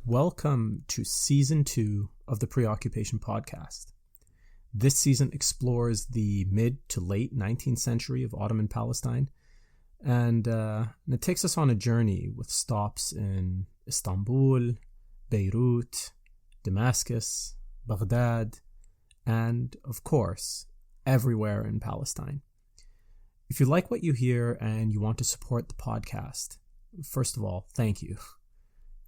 Welcome to Season 2 of the PreOccupation podcast. This season explores the mid to late 19th century of Ottoman Palestine, and it takes us on a journey with stops in Istanbul, Beirut, Damascus, Baghdad, and, of course, everywhere in Palestine. If you like what you hear and you want to support the podcast, first of all, thank you.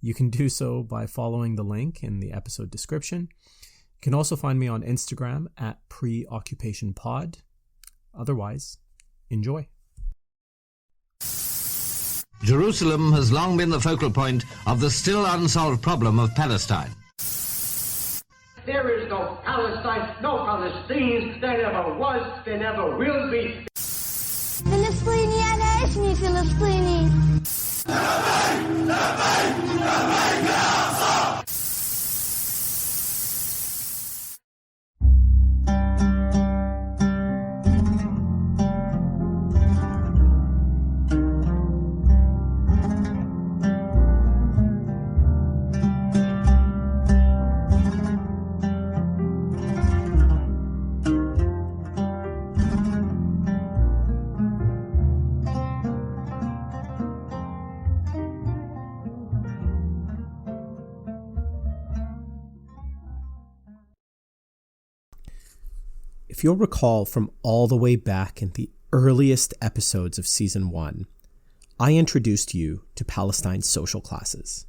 You can do so by following the link in the episode description. You can also find me on Instagram at PreOccupationPod. Otherwise, enjoy. Jerusalem has long been the focal point of the still unsolved problem of Palestine. There is no Palestine, no Palestinians. There never was, there never will be. فلسطيني أنا اسمي فلسطيني. If you'll recall from all the way back in the earliest episodes of Season 1, I introduced you to Palestine's social classes.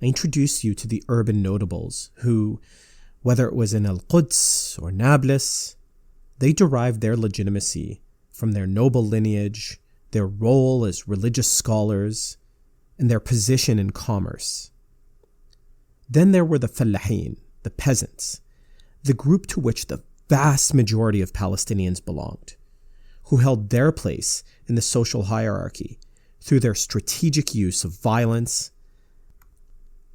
I introduced you to the urban notables who, whether it was in Al-Quds or Nablus, they derived their legitimacy from their noble lineage, their role as religious scholars, and their position in commerce. Then there were the Fallahin, the peasants, the group to which the vast majority of Palestinians belonged, who held their place in the social hierarchy through their strategic use of violence,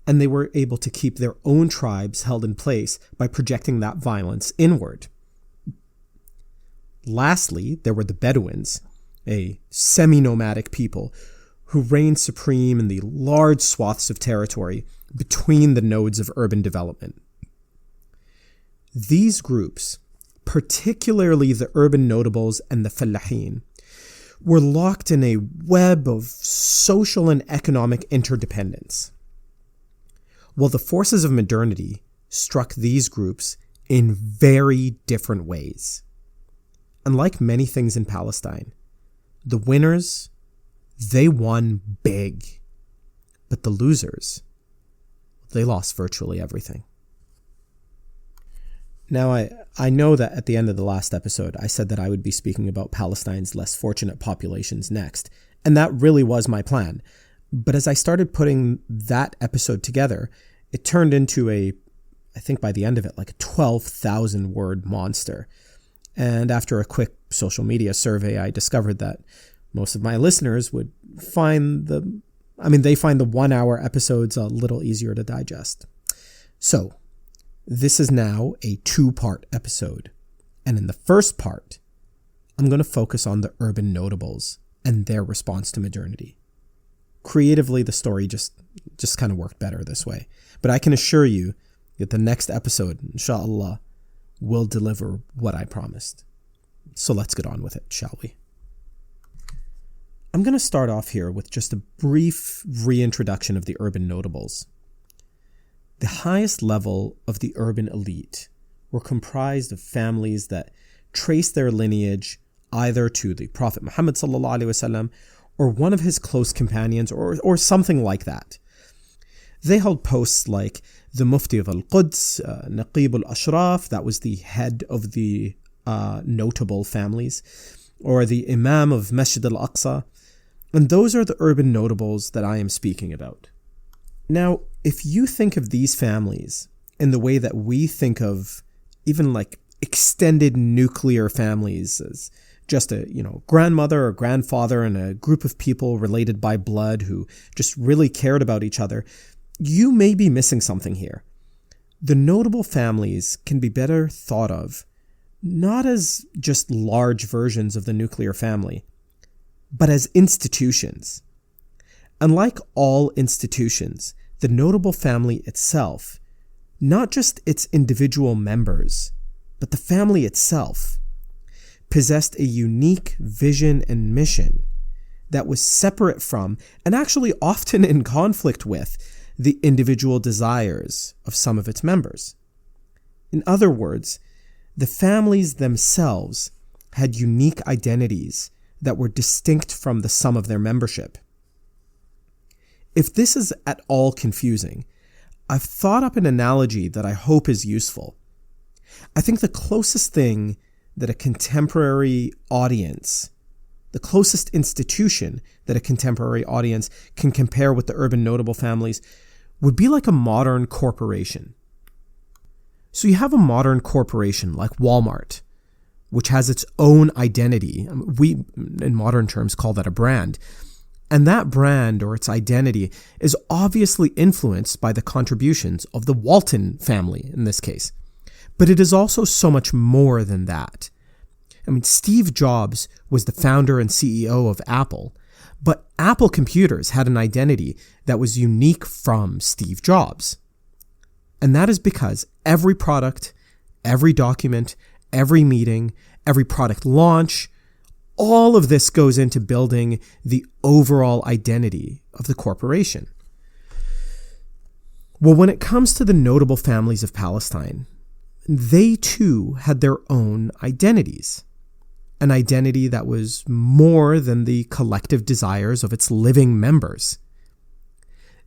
and they were able to keep their own tribes held in place by projecting that violence inward. Lastly, there were the Bedouins, a semi-nomadic people who reigned supreme in the large swaths of territory between the nodes of urban development. These groups, particularly the urban notables and the Fallahin, were locked in a web of social and economic interdependence, while the forces of modernity struck these groups in very different ways. Unlike many things in Palestine, the winners, they won big, but the losers, they lost virtually everything. Now, I know that at the end of the last episode, I said that I would be speaking about Palestine's less fortunate populations next, and that really was my plan. But as I started putting that episode together, it turned into I think by the end of it, like a 12,000 word monster. And after a quick social media survey, I discovered that most of my listeners would find the 1 hour episodes a little easier to digest. So, this is now a 2-part episode, and in the first part, I'm going to focus on the urban notables and their response to modernity. Creatively, the story just kind of worked better this way, but I can assure you that the next episode, inshallah, will deliver what I promised. So let's get on with it, shall we? I'm going to start off here with just a brief reintroduction of the urban notables. The highest level of the urban elite were comprised of families that traced their lineage either to the Prophet Muhammad ﷺ or one of his close companions or something like that. They held posts like the Mufti of Al-Quds, Naqib al-Ashraf, that was the head of the notable families, or the Imam of Masjid al-Aqsa, and those are the urban notables that I am speaking about. Now, if you think of these families in the way that we think of even like extended nuclear families as just a, grandmother or grandfather and a group of people related by blood who just really cared about each other, you may be missing something here. The notable families can be better thought of not as just large versions of the nuclear family, but as institutions. Unlike all institutions, the notable family itself, not just its individual members, but the family itself, possessed a unique vision and mission that was separate from, and actually often in conflict with, the individual desires of some of its members. In other words, the families themselves had unique identities that were distinct from the sum of their membership. If this is at all confusing, I've thought up an analogy that I hope is useful. I think the closest thing that a contemporary audience, the closest institution that a contemporary audience can compare with the urban notable families would be like a modern corporation. So you have a modern corporation like Walmart, which has its own identity. We, in modern terms, call that a brand. And that brand or its identity is obviously influenced by the contributions of the Walton family in this case. But it is also so much more than that. I mean, Steve Jobs was the founder and CEO of Apple, but Apple Computers had an identity that was unique from Steve Jobs. And that is because every product, every document, every meeting, every product launch, all of this goes into building the overall identity of the corporation. Well, when it comes to the notable families of Palestine, they too had their own identities. An identity that was more than the collective desires of its living members.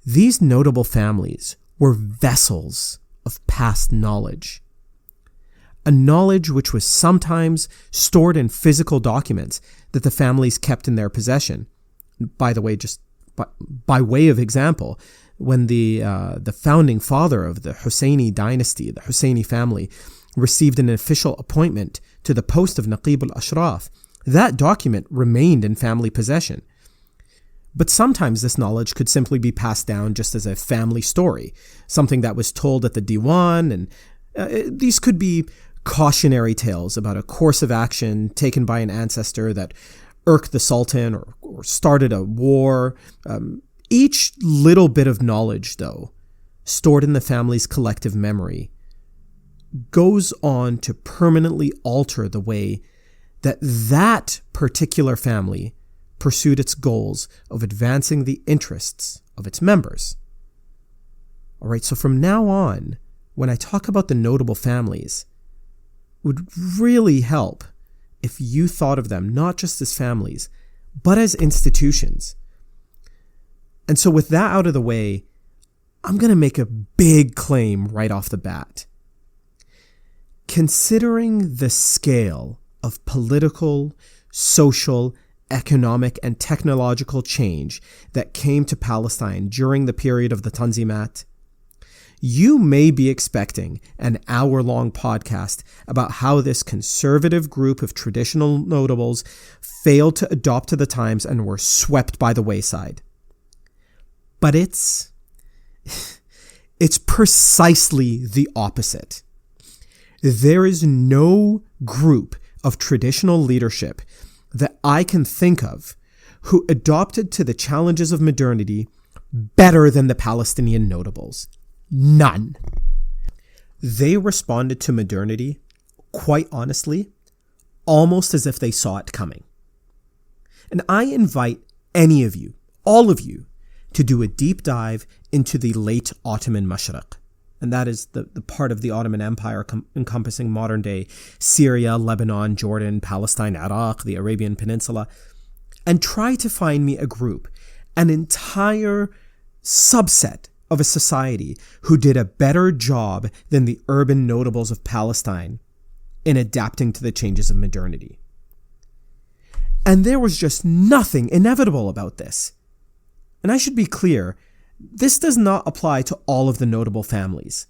These notable families were vessels of past knowledge. A knowledge which was sometimes stored in physical documents that the families kept in their possession. By the way, just by way of example, when the founding father of the Husseini dynasty, the Husseini family, received an official appointment to the post of Naqib al-Ashraf, that document remained in family possession. But sometimes this knowledge could simply be passed down just as a family story, something that was told at the diwan, and these could be cautionary tales about a course of action taken by an ancestor that irked the Sultan or started a war. Each little bit of knowledge, though, stored in the family's collective memory, goes on to permanently alter the way that that particular family pursued its goals of advancing the interests of its members. All right, so from now on, when I talk about the notable families, it would really help if you thought of them not just as families, but as institutions. And so with that out of the way, I'm going to make a big claim right off the bat. Considering the scale of political, social, economic, and technological change that came to Palestine during the period of the Tanzimat, you may be expecting an hour-long podcast about how this conservative group of traditional notables failed to adapt to the times and were swept by the wayside. But it's precisely the opposite. There is no group of traditional leadership that I can think of who adopted to the challenges of modernity better than the Palestinian notables. None. They responded to modernity, quite honestly, almost as if they saw it coming. And I invite any of you, all of you, to do a deep dive into the late Ottoman Mashriq. And that is the part of the Ottoman Empire encompassing modern-day Syria, Lebanon, Jordan, Palestine, Iraq, the Arabian Peninsula. And try to find me a group, an entire subset of a society who did a better job than the urban notables of Palestine in adapting to the changes of modernity. And there was just nothing inevitable about this. And I should be clear, this does not apply to all of the notable families.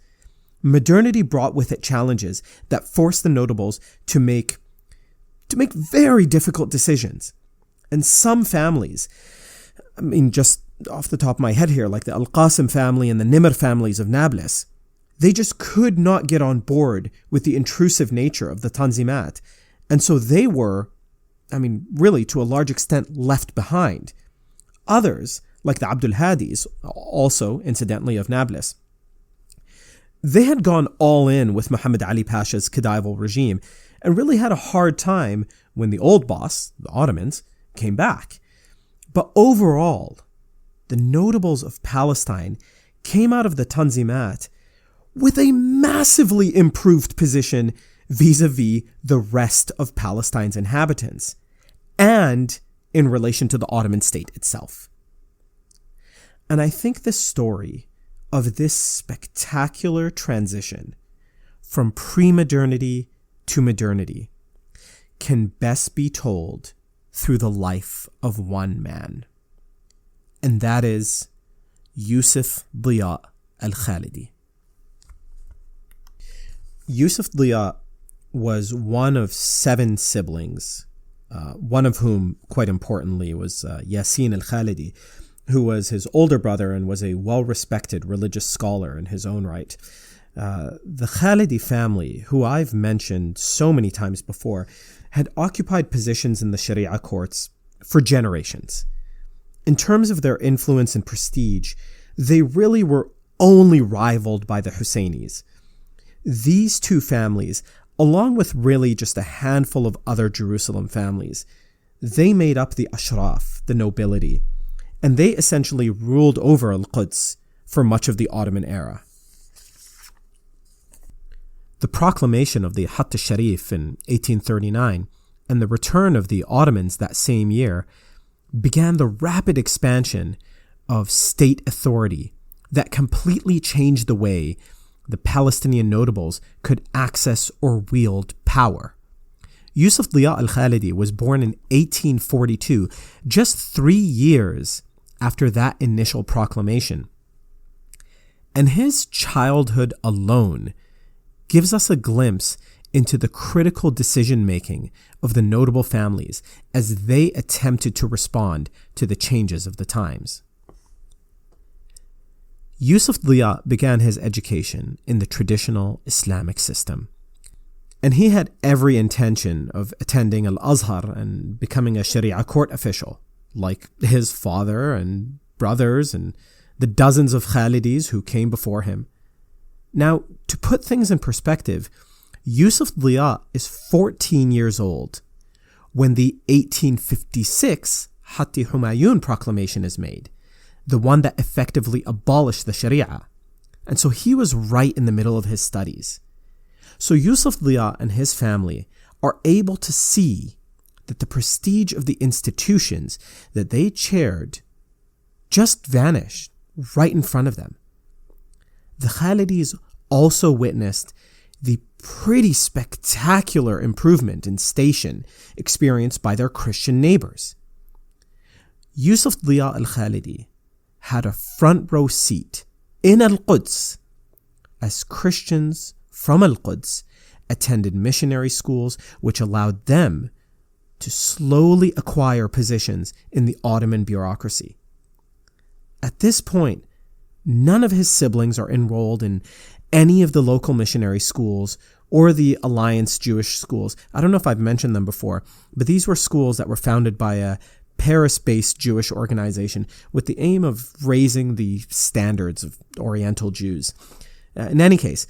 Modernity brought with it challenges that forced the notables to make very difficult decisions. And some families, just off the top of my head here, like the Al-Qasim family and the Nimr families of Nablus, they just could not get on board with the intrusive nature of the Tanzimat. And so they were, really to a large extent, left behind. Others, like the Abdul Hadis, also incidentally of Nablus. They had gone all in with Muhammad Ali Pasha's Khedival regime and really had a hard time when the old boss, the Ottomans, came back. But overall, the notables of Palestine came out of the Tanzimat with a massively improved position vis-a-vis the rest of Palestine's inhabitants, and in relation to the Ottoman state itself. And I think the story of this spectacular transition from pre-modernity to modernity can best be told through the life of one man. And that is Yusuf Alkhalidi. Yusuf was one of 7 siblings, one of whom, quite importantly, was Yasin Alkhalidi, who was his older brother and was a well-respected religious scholar in his own right. The Khalidi family, who I've mentioned so many times before, had occupied positions in the Sharia courts for generations. In terms of their influence and prestige, they really were only rivaled by the Husseinis. These two families, along with really just a handful of other Jerusalem families, they made up the Ashraf, the nobility, and they essentially ruled over Al-Quds for much of the Ottoman era. The proclamation of the Hatt al-Sharif in 1839 and the return of the Ottomans that same year began the rapid expansion of state authority that completely changed the way the Palestinian notables could access or wield power. Yusuf Alkhalidi was born in 1842, just 3 years after that initial proclamation. And his childhood alone gives us a glimpse into the critical decision-making of the notable families as they attempted to respond to the changes of the times. Yusuf began his education in the traditional Islamic system, and he had every intention of attending Al-Azhar and becoming a Sharia court official, like his father and brothers and the dozens of Khalidis who came before him. Now, to put things in perspective, Yusuf is 14 years old when the 1856 Hatti Humayun proclamation is made, the one that effectively abolished the Sharia. And so he was right in the middle of his studies. So Yusuf and his family are able to see that the prestige of the institutions that they chaired just vanished right in front of them. The Khalidis also witnessed the pretty spectacular improvement in station experienced by their Christian neighbors. Yusuf al-Khalidi had a front row seat in Al-Quds as Christians from Al-Quds attended missionary schools, which allowed them to slowly acquire positions in the Ottoman bureaucracy. At this point, none of his siblings are enrolled in any of the local missionary schools or the Alliance Jewish schools. I don't know if I've mentioned them before, but these were schools that were founded by a Paris-based Jewish organization with the aim of raising the standards of Oriental Jews. In any case,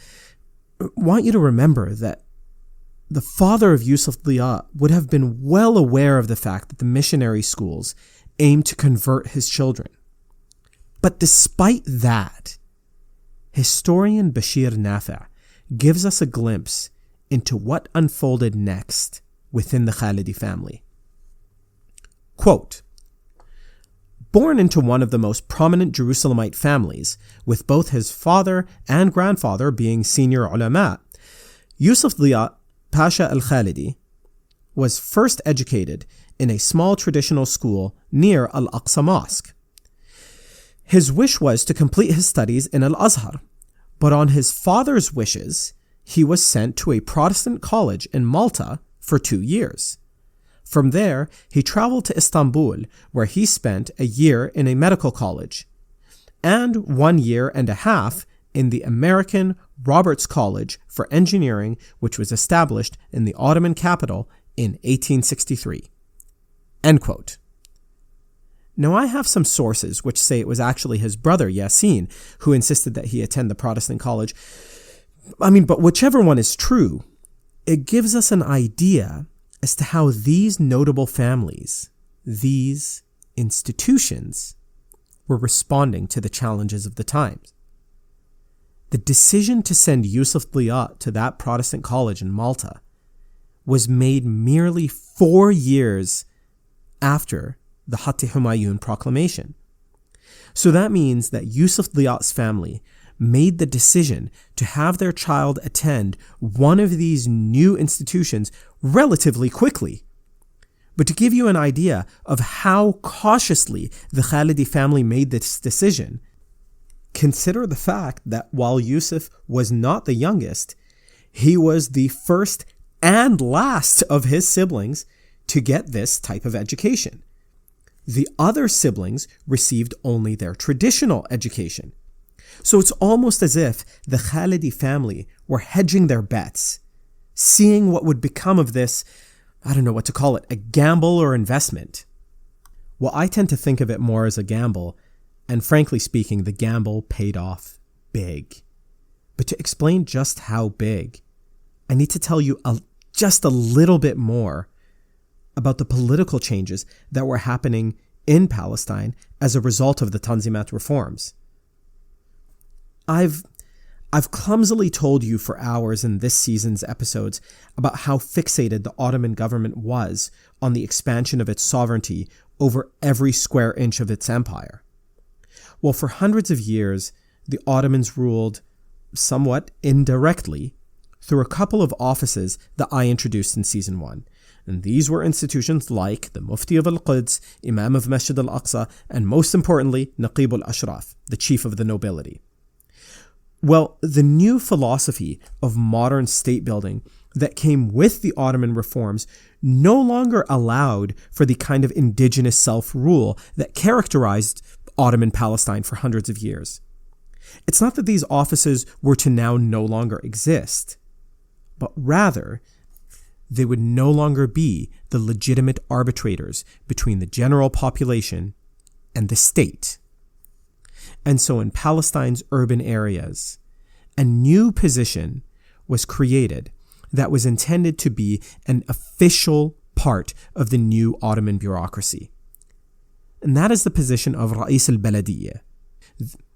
I want you to remember that the father of Yusuf would have been well aware of the fact that the missionary schools aimed to convert his children. But despite that, historian Bashir Nafi' gives us a glimpse into what unfolded next within the Khalidi family. Quote, born into one of the most prominent Jerusalemite families, with both his father and grandfather being senior ulama, Yusuf Pasha al-Khalidi was first educated in a small traditional school near Al-Aqsa Mosque. His wish was to complete his studies in Al-Azhar, but on his father's wishes, he was sent to a Protestant college in Malta for 2 years. From there, he traveled to Istanbul, where he spent a year in a medical college, and 1 year and a half in the American Roberts College for Engineering, which was established in the Ottoman capital in 1863. End quote. Now, I have some sources which say it was actually his brother, Yasin, who insisted that he attend the Protestant college. But whichever one is true, it gives us an idea as to how these notable families, these institutions, were responding to the challenges of the times. The decision to send Yusuf Diya to that Protestant college in Malta was made merely 4 years after the Hatti Humayun Proclamation. So that means that Yusuf Diya's family made the decision to have their child attend one of these new institutions relatively quickly. But to give you an idea of how cautiously the Khalidi family made this decision, consider the fact that while Yusuf was not the youngest, he was the first and last of his siblings to get this type of education. The other siblings received only their traditional education. So it's almost as if the Khalidi family were hedging their bets, seeing what would become of this, I don't know what to call it, a gamble or investment. Well, I tend to think of it more as a gamble, and frankly speaking, the gamble paid off big. But to explain just how big, I need to tell you just a little bit more about the political changes that were happening in Palestine as a result of the Tanzimat reforms. I've clumsily told you for hours in this season's episodes about how fixated the Ottoman government was on the expansion of its sovereignty over every square inch of its empire. Well, for hundreds of years, the Ottomans ruled somewhat indirectly through a couple of offices that I introduced in season 1. And these were institutions like the Mufti of Al-Quds, Imam of Masjid Al-Aqsa, and most importantly, Naqib al-Ashraf, the chief of the nobility. Well, the new philosophy of modern state building that came with the Ottoman reforms no longer allowed for the kind of indigenous self-rule that characterized Ottoman Palestine for hundreds of years. It's not that these offices were to now no longer exist, but rather they would no longer be the legitimate arbitrators between the general population and the state. And so in Palestine's urban areas, a new position was created that was intended to be an official part of the new Ottoman bureaucracy. And that is the position of Ra'is al-Baladiyya,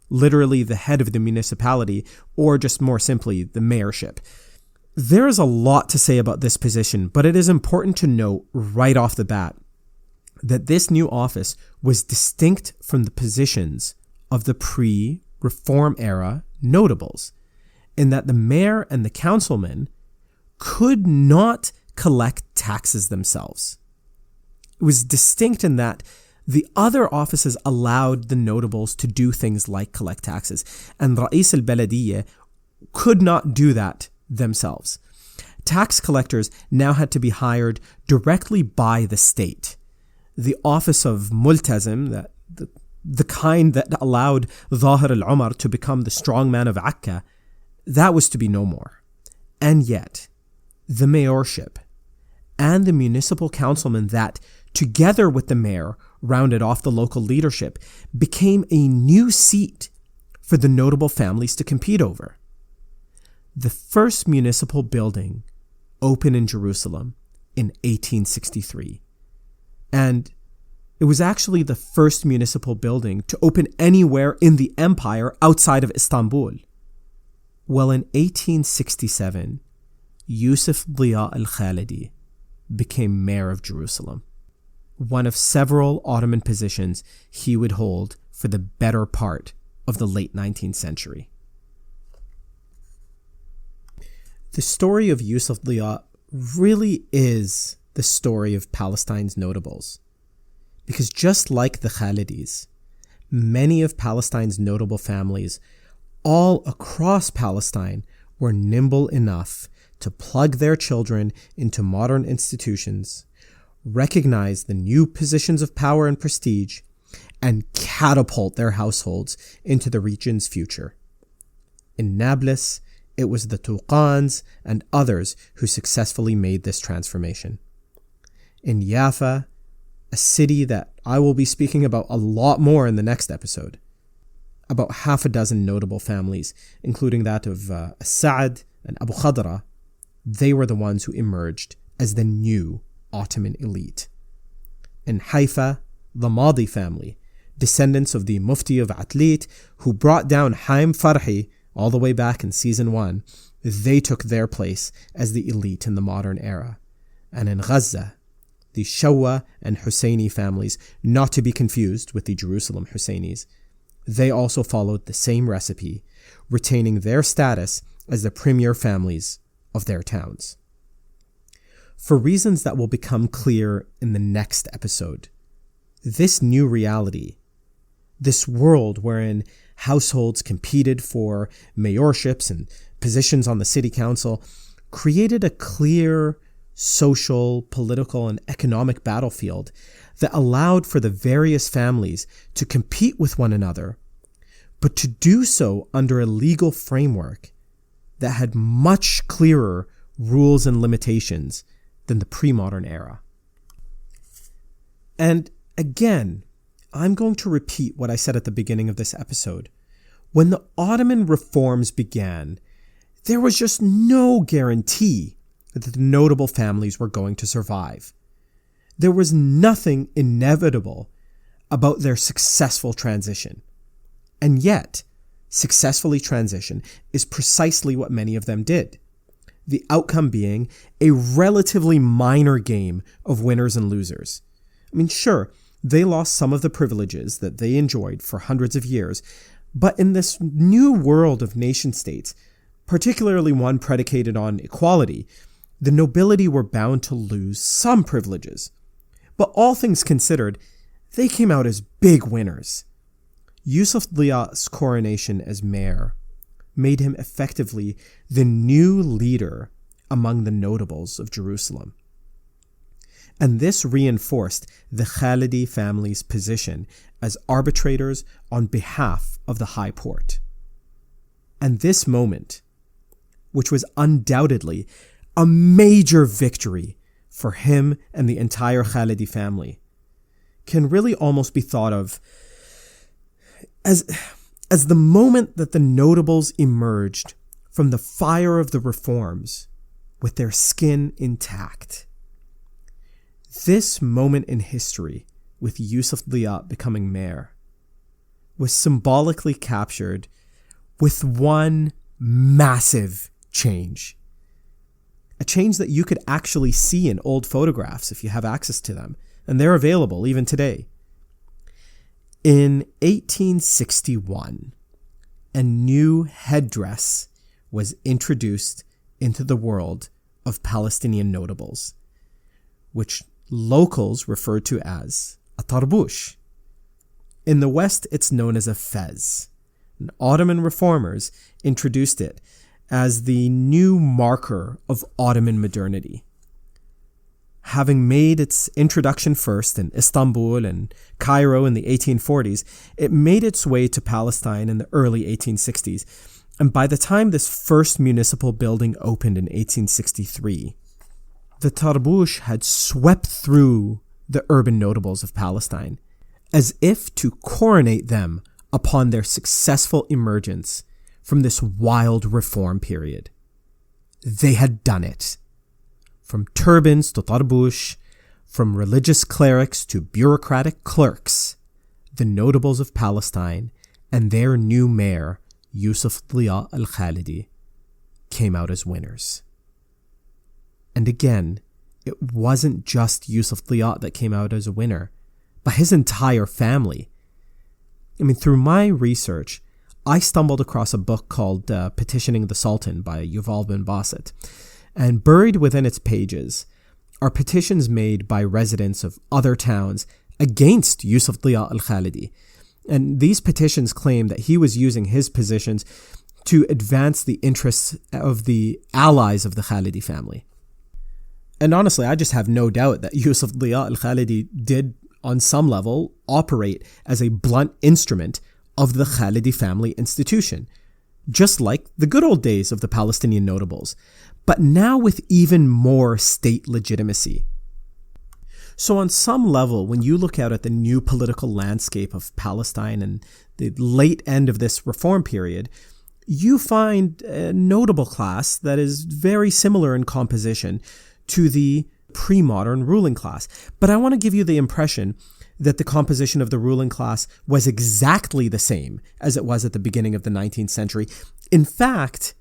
literally the head of the municipality, or just more simply, the mayorship. There is a lot to say about this position, but it is important to note right off the bat that this new office was distinct from the positions of the pre-reform era notables, in that the mayor and the councilmen could not collect taxes themselves. It was distinct in that the other offices allowed the notables to do things like collect taxes, and Ra'is al-Baladiyya could not do that themselves. Tax collectors now had to be hired directly by the state. The office of multazim, the kind that allowed Zahir al-Umar to become the strongman of Akka, that was to be no more. And yet, the mayorship and the municipal councilmen that, together with the mayor, rounded off the local leadership, became a new seat for the notable families to compete over. The first municipal building opened in Jerusalem in 1863. And it was actually the first municipal building to open anywhere in the empire outside of Istanbul. Well, in 1867, Yusuf Diya Alkhalidi became mayor of Jerusalem, one of several Ottoman positions he would hold for the better part of the late 19th century. The story of Yusuf Diya really is the story of Palestine's notables. Because just like the Khalidis, many of Palestine's notable families all across Palestine were nimble enough to plug their children into modern institutions, recognize the new positions of power and prestige, and catapult their households into the region's future. In Nablus, it was the Tuqans and others who successfully made this transformation. In Jaffa, a city that I will be speaking about a lot more in the next episode. About half a dozen notable families, including that of Sa'ad and Abu Khadra, they were the ones who emerged as the new Ottoman elite. In Haifa, the Madi family, descendants of the Mufti of Atlit, who brought down Haim Farhi all the way back in season 1, they took their place as the elite in the modern era. And in Gaza, the Shawwa and Husseini families, not to be confused with the Jerusalem Husseinis, they also followed the same recipe, retaining their status as the premier families of their towns. For reasons that will become clear in the next episode, this new reality, this world wherein households competed for mayorships and positions on the city council, created a clear social, political, and economic battlefield that allowed for the various families to compete with one another, but to do so under a legal framework that had much clearer rules and limitations than the pre-modern era. And again, I'm going to repeat what I said at the beginning of this episode. When the Ottoman reforms began, there was just no guarantee that the notable families were going to survive. There was nothing inevitable about their successful transition. And yet, successfully transition is precisely what many of them did. The outcome being a relatively minor game of winners and losers. I mean, sure, they lost some of the privileges that they enjoyed for hundreds of years, but in this new world of nation states, particularly one predicated on equality, the nobility were bound to lose some privileges. But all things considered, they came out as big winners. Yusuf Diya's coronation as mayor made him effectively the new leader among the notables of Jerusalem. And this reinforced the Khalidi family's position as arbitrators on behalf of the High Porte. And this moment, which was undoubtedly a major victory for him and the entire Khalidi family, can really almost be thought of as the moment that the notables emerged from the fire of the reforms with their skin intact. This moment in history, with Yusuf Diya becoming mayor, was symbolically captured with one massive change. A change that you could actually see in old photographs if you have access to them, and they're available even today. In 1861, a new headdress was introduced into the world of Palestinian notables, which locals refer to as a Tabush. In the West, it's known as a fez. And Ottoman reformers introduced it as the new marker of Ottoman modernity. Having made its introduction first in Istanbul and Cairo in the 1840s, it made its way to Palestine in the early 1860s. And by the time this first municipal building opened in 1863, the Tabush had swept through the urban notables of Palestine, as if to coronate them upon their successful emergence from this wild reform period. They had done it. From turbans to Tabush, from religious clerics to bureaucratic clerks, the notables of Palestine and their new mayor, Yusuf Alkhalidi, came out as winners. And again, it wasn't just Yusuf that came out as a winner, but his entire family. I mean, through my research, I stumbled across a book called Petitioning the Sultan by Yuval bin Basit. And buried within its pages are petitions made by residents of other towns against Yusuf Alkhalidi. And these petitions claim that he was using his positions to advance the interests of the allies of the Khalidi family. And honestly, I just have no doubt that Yusuf Alkhalidi did, on some level, operate as a blunt instrument of the Khalidi family institution, just like the good old days of the Palestinian notables, but now with even more state legitimacy. So on some level, when you look out at the new political landscape of Palestine and the late end of this reform period, you find a notable class that is very similar in composition to the pre-modern ruling class. But I want to give you the impression that the composition of the ruling class was exactly the same as it was at the beginning of the 19th century. In fact,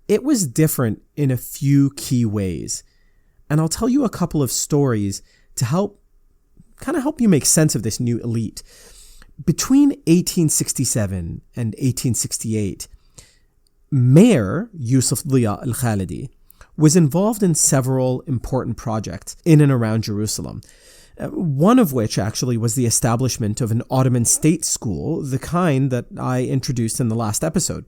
it was different in a few key ways. And I'll tell you a couple of stories to help you make sense of this new elite. Between 1867 and 1868, Mayor Yusuf Alkhalidi was involved in several important projects in and around Jerusalem. One of which actually was the establishment of an Ottoman state school, the kind that I introduced in the last episode.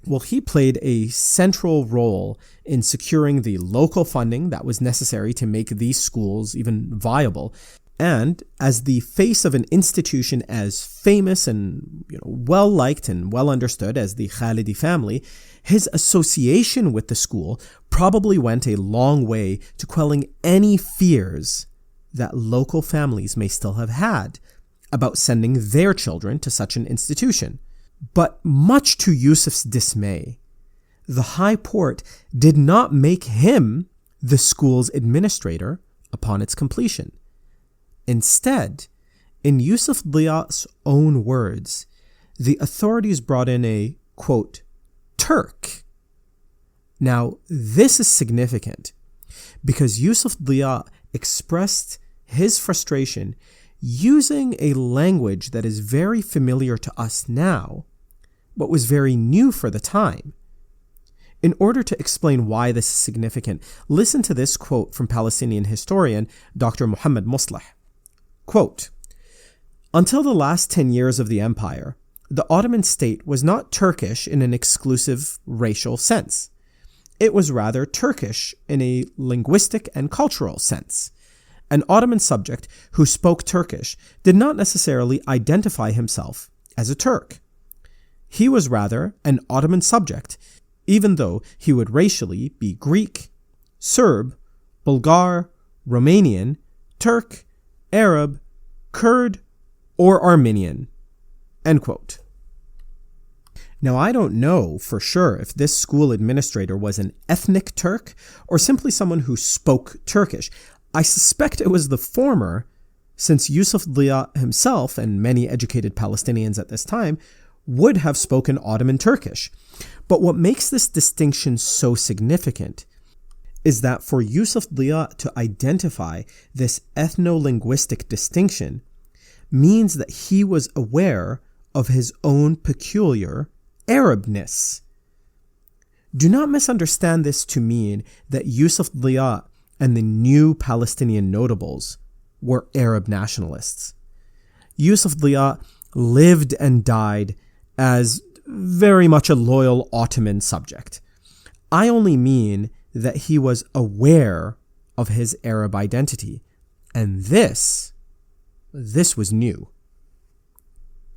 Well, he played a central role in securing the local funding that was necessary to make these schools even viable. And as the face of an institution as famous and well-liked and well-understood as the Khalidi family, his association with the school probably went a long way to quelling any fears that local families may still have had about sending their children to such an institution. But much to Yusuf's dismay, the High Port did not make him the school's administrator upon its completion. Instead, in Yusuf Diya's own words, the authorities brought in a, quote, Turk. Now, this is significant because Yusuf Diya expressed his frustration using a language that is very familiar to us now, but was very new for the time. In order to explain why this is significant, listen to this quote from Palestinian historian Dr. Muhammad Musleh. Quote, until the last 10 years of the empire, the Ottoman state was not Turkish in an exclusive racial sense. It was rather Turkish in a linguistic and cultural sense. An Ottoman subject who spoke Turkish did not necessarily identify himself as a Turk. He was rather an Ottoman subject, even though he would racially be Greek, Serb, Bulgar, Romanian, Turk, Arab, Kurd, or Armenian. End quote. Now, I don't know for sure if this school administrator was an ethnic Turk or simply someone who spoke Turkish. I suspect it was the former, since Yusuf Diya himself and many educated Palestinians at this time would have spoken Ottoman Turkish. But what makes this distinction so significant is that for Yusuf Diya to identify this ethno-linguistic distinction means that he was aware of his own peculiar Arabness. Do not misunderstand this to mean that Yusuf Diya and the new Palestinian notables were Arab nationalists. Yusuf Diya lived and died as very much a loyal Ottoman subject. I only mean that he was aware of his Arab identity, and this was new.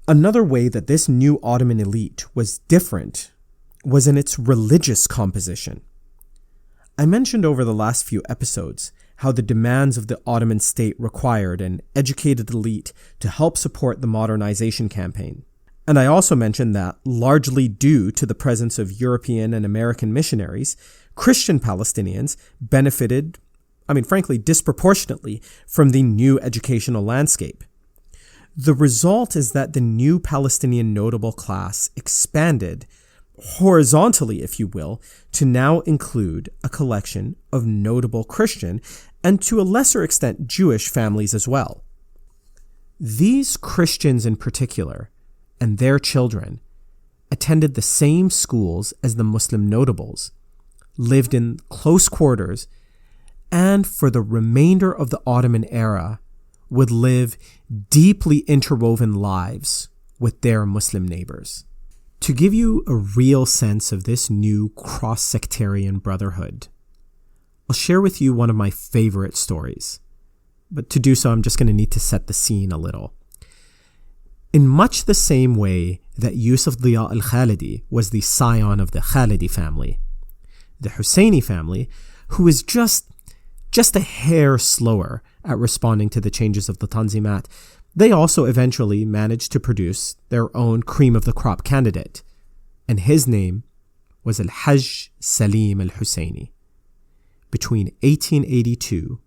Another way that this new Ottoman elite was different was in its religious composition. I mentioned over the last few episodes how the demands of the Ottoman state required an educated elite to help support the modernization campaign. And I also mentioned that, largely due to the presence of European and American missionaries, Christian Palestinians benefited, frankly, disproportionately from the new educational landscape. The result is that the new Palestinian notable class expanded horizontally, if you will, to now include a collection of notable Christian and to a lesser extent Jewish families as well. These Christians in particular and their children attended the same schools as the Muslim notables, lived in close quarters, and for the remainder of the Ottoman era would live deeply interwoven lives with their Muslim neighbors. To give you a real sense of this new cross-sectarian brotherhood, I'll share with you one of my favorite stories. But to do so, I'm just going to need to set the scene a little. In much the same way that Yusuf Alkhalidi was the scion of the Khalidi family, the Husseini family, who is just just a hair slower at responding to the changes of the Tanzimat, they also eventually managed to produce their own cream of the crop candidate, and his name was Al-Hajj Salim Al-Husseini. Between 1882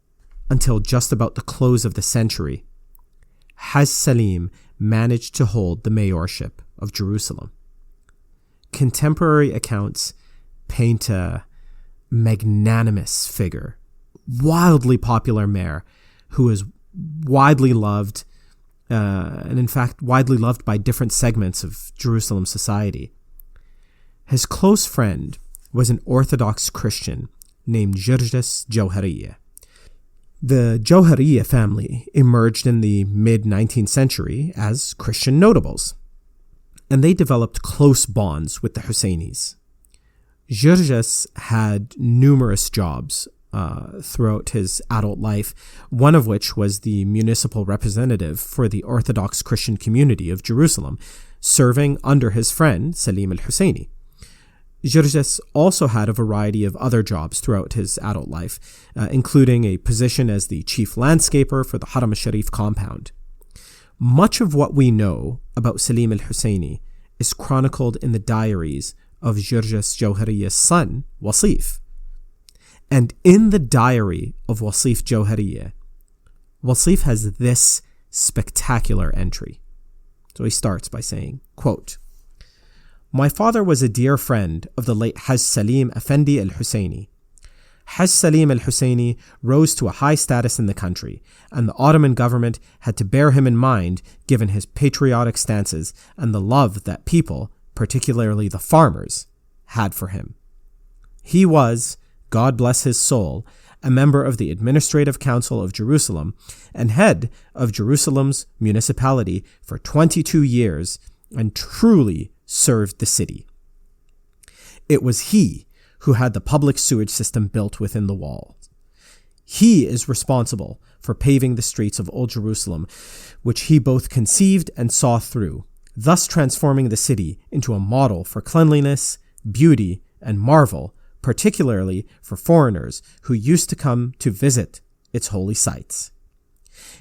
until just about the close of the century, Hajj Salim managed to hold the mayorship of Jerusalem. Contemporary accounts paint a magnanimous figure, wildly popular mayor who is widely loved, and in fact widely loved by different segments of Jerusalem society. His close friend was an Orthodox Christian named Jirjis Jawhariya. The Jawhariya family emerged in the mid-19th century as Christian notables, and they developed close bonds with the Husseinis. Jirjis had numerous jobs throughout his adult life, one of which was the municipal representative for the Orthodox Christian community of Jerusalem, serving under his friend Salim al-Husseini. Jirjis also had a variety of other jobs throughout his adult life, including a position as the chief landscaper for the Haram al-Sharif compound. Much of what we know about Salim al-Husseini is chronicled in the diaries of Jirjis Jawhariya's son, Wasif. And in the diary of Wasif Jawhariya, Wasif has this spectacular entry. So he starts by saying, quote, "My father was a dear friend of the late Hajj Salim Effendi al-Husseini. Hajj Salim al-Husseini rose to a high status in the country, and the Ottoman government had to bear him in mind given his patriotic stances and the love that people, particularly the farmers, had for him. He was, God bless his soul, a member of the Administrative Council of Jerusalem and head of Jerusalem's municipality for 22 years and truly served the city. It was he who had the public sewage system built within the walls. He is responsible for paving the streets of Old Jerusalem, which he both conceived and saw through, thus transforming the city into a model for cleanliness, beauty, and marvel, particularly for foreigners who used to come to visit its holy sites.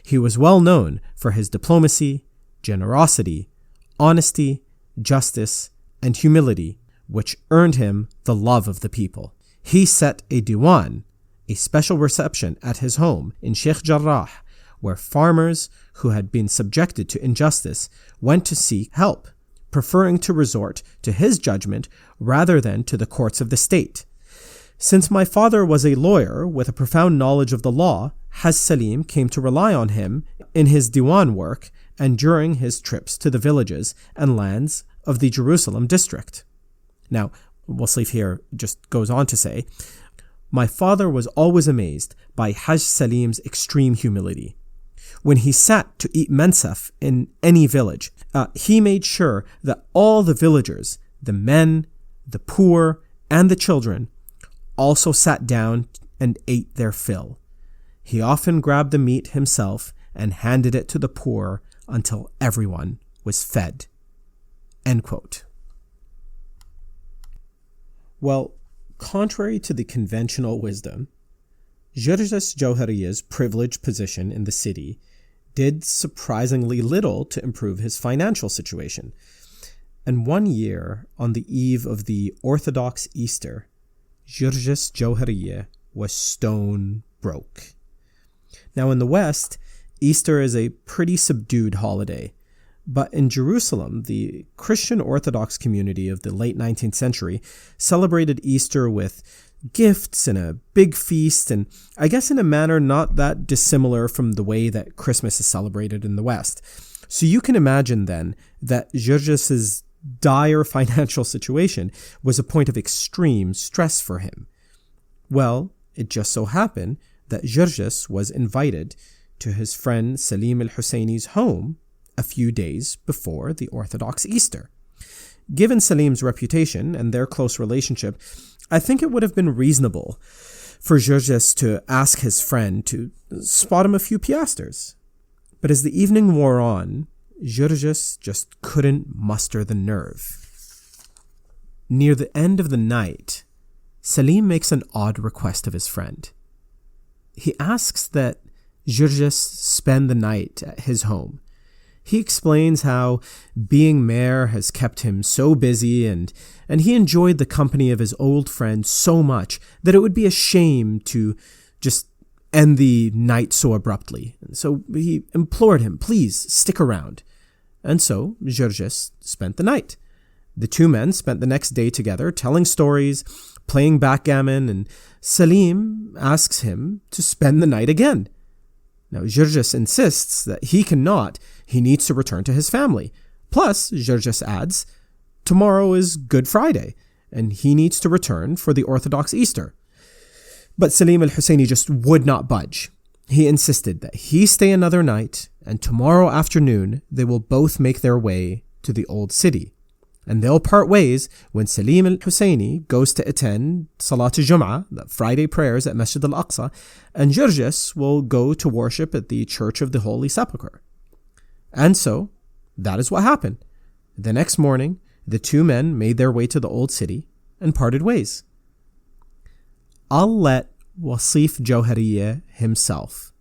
He was well known for his diplomacy, generosity, honesty, justice, and humility, which earned him the love of the people. He set a diwan, a special reception at his home in Sheikh Jarrah, where farmers who had been subjected to injustice went to seek help, preferring to resort to his judgment rather than to the courts of the state. Since my father was a lawyer with a profound knowledge of the law, Hajj Salim came to rely on him in his diwan work and during his trips to the villages and lands of the Jerusalem district." Now, Wasif here just goes on to say, "My father was always amazed by Hajj Salim's extreme humility. When he sat to eat mensaf in any village, he made sure that all the villagers, the men, the poor, and the children, also sat down and ate their fill. He often grabbed the meat himself and handed it to the poor until everyone was fed." End quote. Well, contrary to the conventional wisdom, Jirjis Jawhariya's privileged position in the city did surprisingly little to improve his financial situation. And one year, on the eve of the Orthodox Easter, Jirjis Jawhariya was stone broke. Now in the West, Easter is a pretty subdued holiday, but in Jerusalem, the Christian Orthodox community of the late 19th century celebrated Easter with gifts and a big feast, and I guess in a manner not that dissimilar from the way that Christmas is celebrated in the West. So you can imagine then that Jirjis's dire financial situation was a point of extreme stress for him. Well, it just so happened that Jirjis was invited to his friend Salim al-Husseini's home a few days before the Orthodox Easter. Given Salim's reputation and their close relationship, I think it would have been reasonable for Jirjis to ask his friend to spot him a few piasters. But as the evening wore on, Jirjis just couldn't muster the nerve. Near the end of the night, Salim makes an odd request of his friend. he asks that Jurgis spend the night at his home. He explains how being mayor has kept him so busy and he enjoyed the company of his old friend so much that it would be a shame to just end the night so abruptly. And so he implored him, please stick around. And so Jurgis spent the night. The two men spent the next day together telling stories, playing backgammon, and Salim asks him to spend the night again. Now, Jurgis insists that he cannot. He needs to return to his family. Plus, Jurgis adds, tomorrow is Good Friday, and he needs to return for the Orthodox Easter. But Salim al-Husseini just would not budge. He insisted that he stay another night, and tomorrow afternoon they will both make their way to the old city. And they'll part ways when Salim al-Husseini goes to attend Salat al-Jum'ah, the Friday prayers at Masjid al-Aqsa, and Jurgis will go to worship at the Church of the Holy Sepulchre. And so, that is what happened. The next morning, the two men made their way to the old city and parted ways. I'll let Wasif Jawhariya himself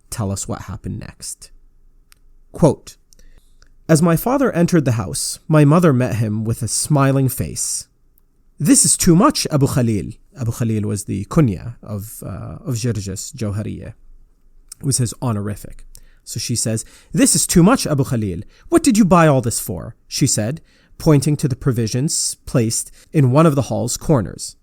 tell us what happened next. Quote, as my father entered the house, my mother met him with a smiling face. This is too much, Abu Khalil. Abu Khalil was the kunya of Jurgis Jawhariya. It was his honorific. So she says, this is too much, Abu Khalil. What did you buy all this for? She said, pointing to the provisions placed in one of the hall's corners.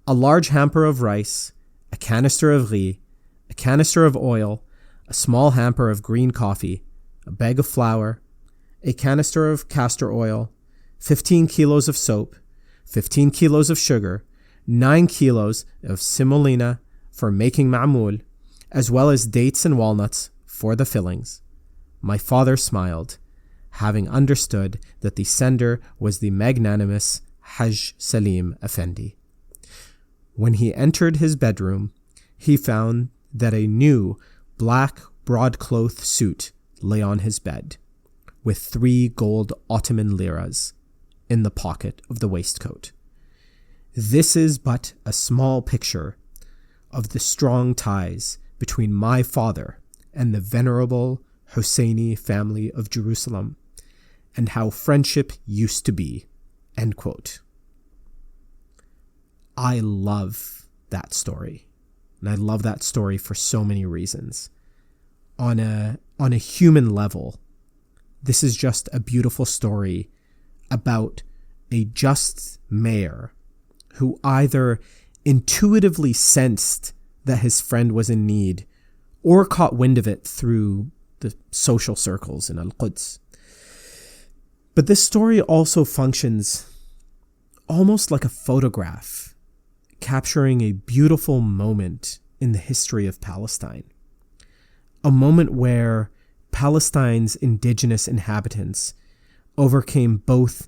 A large hamper of rice, a canister of ghee, a canister of oil, a small hamper of green coffee, a bag of flour, a canister of castor oil, 15 kilos of soap, 15 kilos of sugar, 9 kilos of semolina for making ma'mul, as well as dates and walnuts for the fillings. My father smiled, having understood that the sender was the magnanimous Hajj Salim Effendi. When he entered his bedroom, he found that a new black broadcloth suit lay on his bed, with 3 gold Ottoman liras in the pocket of the waistcoat. This is but a small picture of the strong ties between my father and the venerable Husseini family of Jerusalem, and how friendship used to be. End quote. I love that story. And I love that story for so many reasons. On a human level, this is just a beautiful story about a just mayor who either intuitively sensed that his friend was in need or caught wind of it through the social circles in Al-Quds. But this story also functions almost like a photograph, capturing a beautiful moment in the history of Palestine. A moment where Palestine's indigenous inhabitants overcame both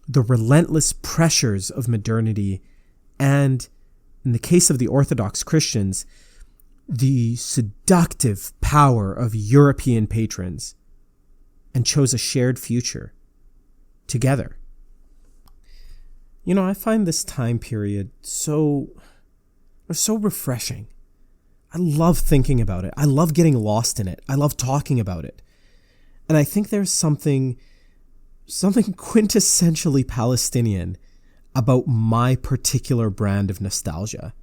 the relentless pressures of modernity and, in the case of the Orthodox Christians, the seductive power of European patrons, and chose a shared future together. You know, I find this time period so refreshing. I love thinking about it. I love getting lost in it. I love talking about it. And I think there's something quintessentially Palestinian about my particular brand of nostalgia.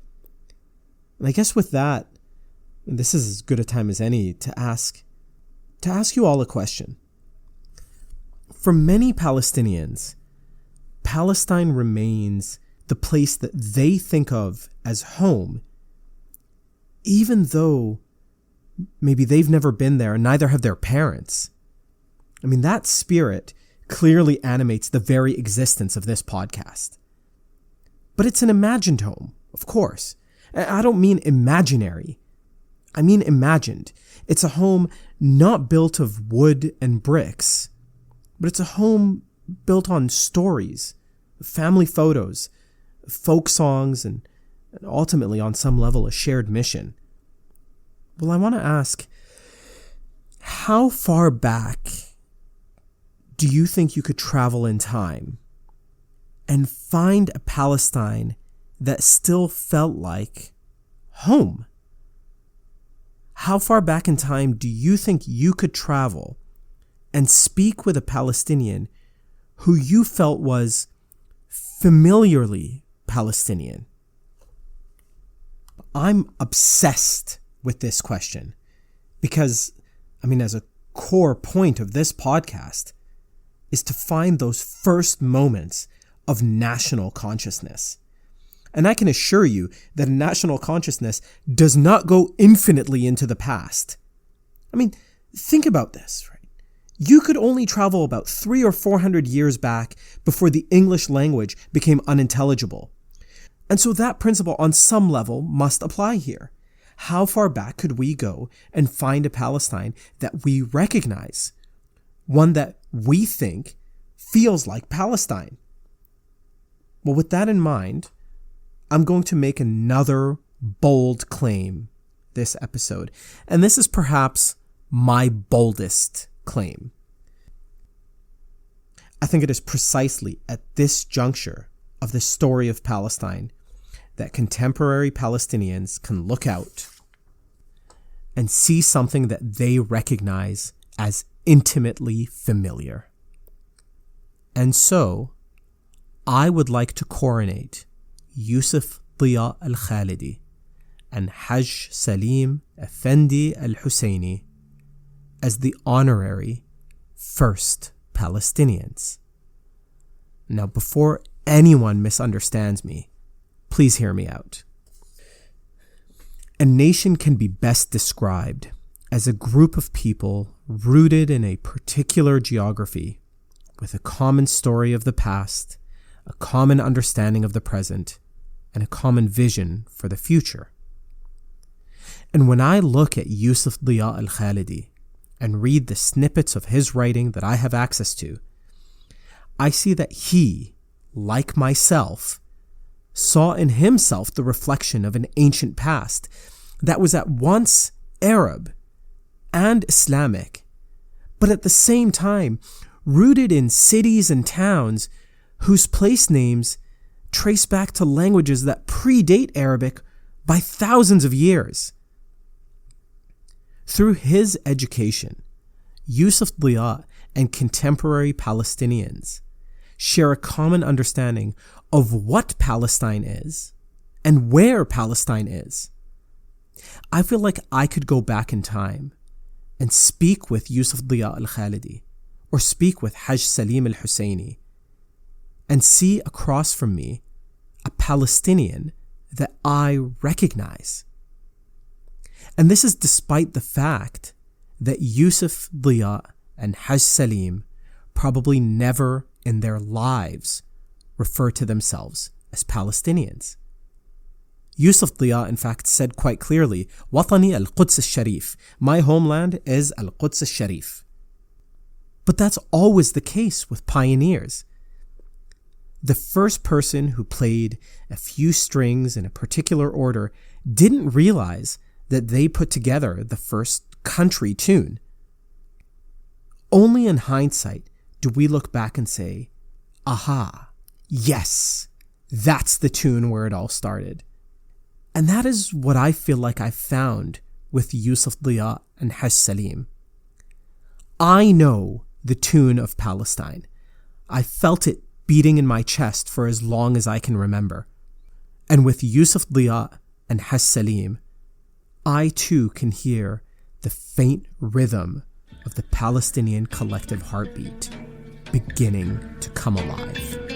And I guess with that, this is as good a time as any to ask you all a question. For many Palestinians, Palestine remains the place that they think of as home, even though maybe they've never been there and neither have their parents. I mean, that spirit clearly animates the very existence of this podcast. But it's an imagined home, of course. I don't mean imaginary. I mean imagined. It's a home not built of wood and bricks, but it's a home built on stories, family photos, folk songs, and ultimately, on some level, a shared mission. Well, I want to ask, how far back do you think you could travel in time and find a Palestine that still felt like home? How far back in time do you think you could travel and speak with a Palestinian who you felt was familiarly Palestinian? I'm obsessed with this question because, as a core point of this podcast is to find those first moments of national consciousness. And I can assure you that national consciousness does not go infinitely into the past. Think about this, right? You could only travel about 300 or 400 years back before the English language became unintelligible. And so that principle on some level must apply here. How far back could we go and find a Palestine that we recognize? One that we think feels like Palestine? Well, with that in mind, I'm going to make another bold claim this episode. And this is perhaps my boldest claim. I think it is precisely at this juncture of the story of Palestine that contemporary Palestinians can look out and see something that they recognize as intimately familiar. And so, I would like to coronate Yusuf Alkhalidi and Hajj Salim Effendi Al-Husseini as the honorary first Palestinians. Now, before anyone misunderstands me, please hear me out. A nation can be best described as a group of people rooted in a particular geography with a common story of the past, a common understanding of the present, and a common vision for the future. And when I look at Yusuf Alkhalidi and read the snippets of his writing that I have access to, I see that he, like myself, saw in himself the reflection of an ancient past that was at once Arab and Islamic, but at the same time rooted in cities and towns whose place names trace back to languages that predate Arabic by thousands of years. Through his education, Yusuf and contemporary Palestinians share a common understanding of what Palestine is and where Palestine is. I feel like I could go back in time and speak with Yusuf Alkhalidi or speak with Hajj Salim Al-Husseini and see across from me a Palestinian that I recognize. And this is despite the fact that Yusuf and Hajj Salim probably never in their lives refer to themselves as Palestinians. Yusuf in fact said quite clearly, Watani al-Quds al-Sharif, my homeland is al-Quds al-Sharif. But that's always the case with pioneers. The first person who played a few strings in a particular order didn't realize that they put together the first country tune. Only in hindsight do we look back and say, aha, yes, that's the tune where it all started. And that is what I feel like I found with Yusuf and Hajj Salim. I know the tune of Palestine. I felt it beating in my chest for as long as I can remember. And with Yusuf and Hajj Salim, I too can hear the faint rhythm of the Palestinian collective heartbeat beginning to come alive.